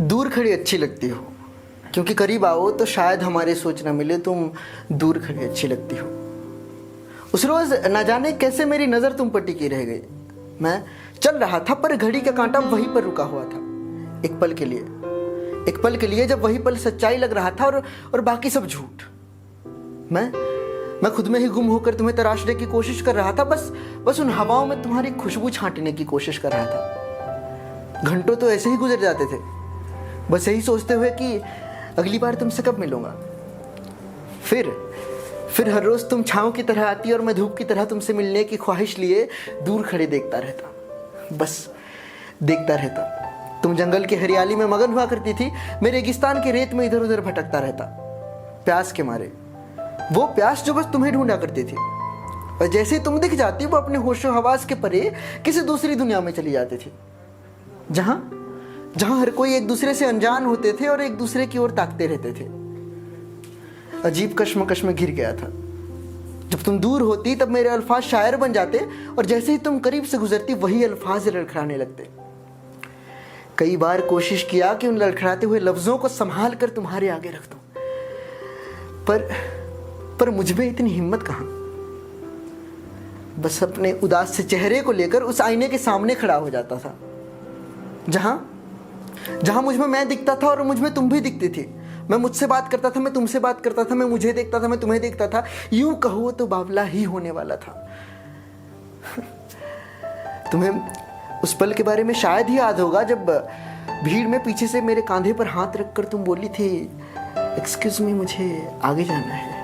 दूर खड़ी अच्छी लगती हो, क्योंकि करीब आओ तो शायद हमारे सोच न मिले, तुम दूर खड़ी अच्छी लगती हो। उस रोज न जाने कैसे मेरी नज़र तुम पर टिकी रह गई। मैं चल रहा था पर घड़ी का कांटा वहीं पर रुका हुआ था, एक पल के लिए जब वही पल सच्चाई लग रहा था और बाकी सब झूठ। मैं खुद में ही गुम होकर तुम्हें तराशने की कोशिश कर रहा था, बस उन हवाओं में तुम्हारी खुशबू छांटने की कोशिश कर रहा था। घंटों तो ऐसे ही गुजर जाते थे, बस यही सोचते हुए कि अगली बार तुमसे कब मिलूंगा। फिर हर रोज तुम छाँव की तरह आती और मैं धूप की तरह तुमसे मिलने की ख्वाहिश लिए दूर खड़े देखता रहता, बस देखता रहता। तुम जंगल की हरियाली में मगन हुआ करती थी, मैं रेगिस्तान के रेत में इधर उधर भटकता रहता, प्यास के मारे। वो प्यास जो बस तुम्हें ढूंढा करती थी, और जैसे ही तुम दिख जाती वो अपने होशो हवास के परे किसी दूसरी दुनिया में चली जाती थी, जहां हर कोई एक दूसरे से अनजान होते थे और एक दूसरे की ओर ताकते रहते थे। अजीब कश्मकश में घिर गया था। जब तुम दूर होती तब मेरे अल्फाज शायर बन जाते, और जैसे ही तुम करीब से गुजरती वही अल्फाज लड़खड़ाने लगते। कई बार कोशिश किया कि उन लड़खड़ाते हुए लफ्जों को संभाल कर तुम्हारे आगे रख दूं, पर मुझ में इतनी हिम्मत कहां। बस अपने उदास से चेहरे को लेकर उस आईने के सामने खड़ा हो जाता था, जहां मुझ में मैं दिखता था और मुझ में तुम भी दिखती थी। मैं मुझसे बात करता था, मैं तुमसे बात करता था, मैं मुझे देखता था, मैं तुम्हें देखता था। यूं कहो तो बावला ही होने वाला था। तुम्हें उस पल के बारे में शायद ही याद होगा जब भीड़ में पीछे से मेरे कांधे पर हाथ रखकर तुम बोली थी, एक्सक्यूज मी, मुझे आगे जाना है।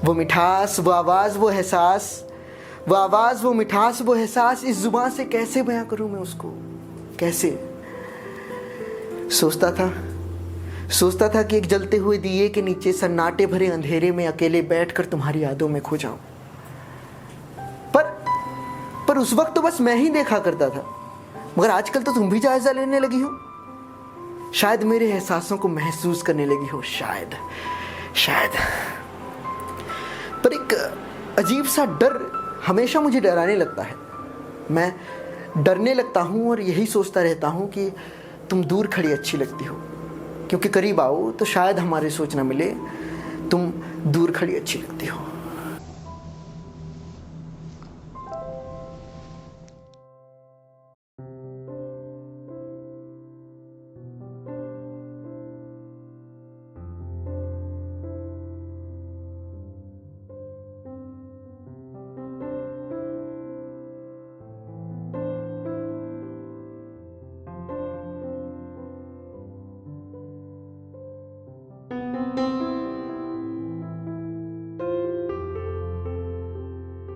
वो मिठास, वो आवाज, वो एहसास, वो आवाज, वो मिठास, वो एहसास, इस जुबान से कैसे बयां करूं मैं उसको, कैसे। सोचता था कि एक जलते हुए दिए के नीचे सन्नाटे भरे अंधेरे में अकेले बैठकर तुम्हारी यादों में खो जाऊं, पर उस वक्त तो बस मैं ही देखा करता था। मगर आजकल तो तुम भी जायजा लेने लगी हो, शायद मेरे एहसासों को महसूस करने लगी हो, शायद। पर एक अजीब सा डर हमेशा मुझे डराने लगता है। मैं डरने लगता हूं और यही सोचता रहता हूं कि तुम दूर खड़ी अच्छी लगती हो, क्योंकि करीब आओ तो शायद हमारे सोच न मिले, तुम दूर खड़ी अच्छी लगती हो।